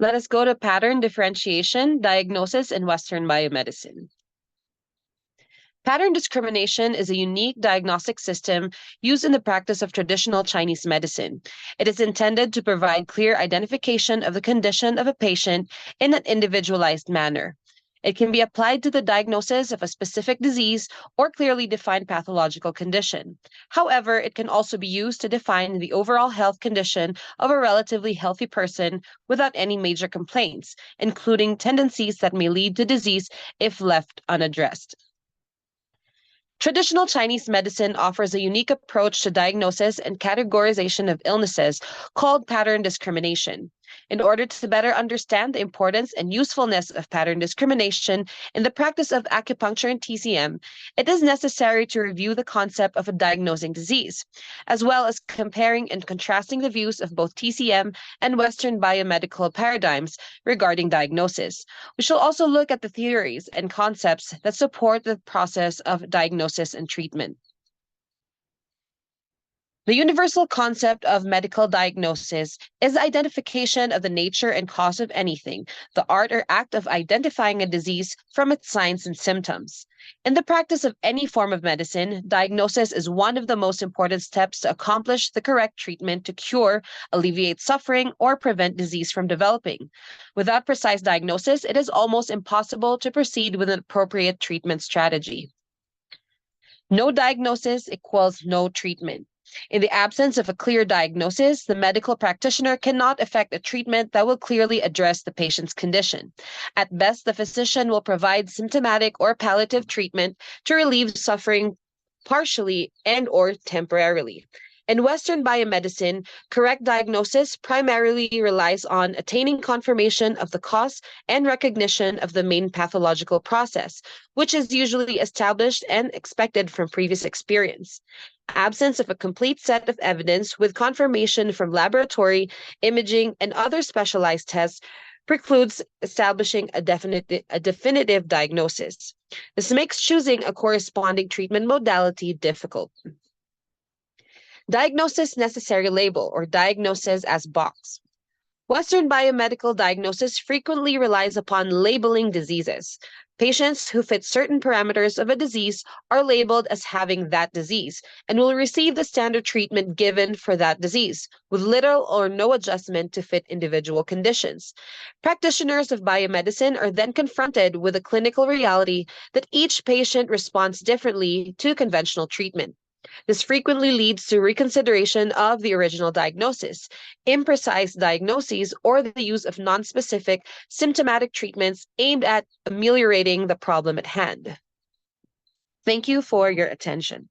Let us go to pattern differentiation, diagnosis, and Western biomedicine. Pattern discrimination is a unique diagnostic system used in the practice of traditional Chinese medicine. It is intended to provide clear identification of the condition of a patient in an individualized manner. It can be applied to the diagnosis of a specific disease or clearly defined pathological condition. However, it can also be used to define the overall health condition of a relatively healthy person without any major complaints, including tendencies that may lead to disease if left unaddressed. Traditional Chinese medicine offers a unique approach to diagnosis and categorization of illnesses called pattern discrimination. In order to better understand the importance and usefulness of pattern discrimination in the practice of acupuncture and TCM, it is necessary to review the concept of a diagnosing disease, as well as comparing and contrasting the views of both TCM and Western biomedical paradigms regarding diagnosis. We shall also look at the theories and concepts that support the process of diagnosis and treatment. The universal concept of medical diagnosis is the identification of the nature and cause of anything, the art or act of identifying a disease from its signs and symptoms. In the practice of any form of medicine, diagnosis is one of the most important steps to accomplish the correct treatment to cure, alleviate suffering, or prevent disease from developing. Without precise diagnosis, it is almost impossible to proceed with an appropriate treatment strategy. No diagnosis equals no treatment. In the absence of a clear diagnosis, the medical practitioner cannot effect a treatment that will clearly address the patient's condition. At best, the physician will provide symptomatic or palliative treatment to relieve suffering partially and or temporarily. In Western biomedicine, correct diagnosis primarily relies on attaining confirmation of the cause and recognition of the main pathological process, which is usually established and expected from previous experience. Absence of a complete set of evidence with confirmation from laboratory, imaging, and other specialized tests precludes establishing a definitive diagnosis. This makes choosing a corresponding treatment modality difficult. Diagnosis necessary label or diagnoses as box. Western biomedical diagnosis frequently relies upon labeling diseases. Patients who fit certain parameters of a disease are labeled as having that disease and will receive the standard treatment given for that disease, with little or no adjustment to fit individual conditions. Practitioners of biomedicine are then confronted with a clinical reality that each patient responds differently to conventional treatment. This frequently leads to reconsideration of the original diagnosis, imprecise diagnoses, or the use of nonspecific symptomatic treatments aimed at ameliorating the problem at hand. Thank you for your attention.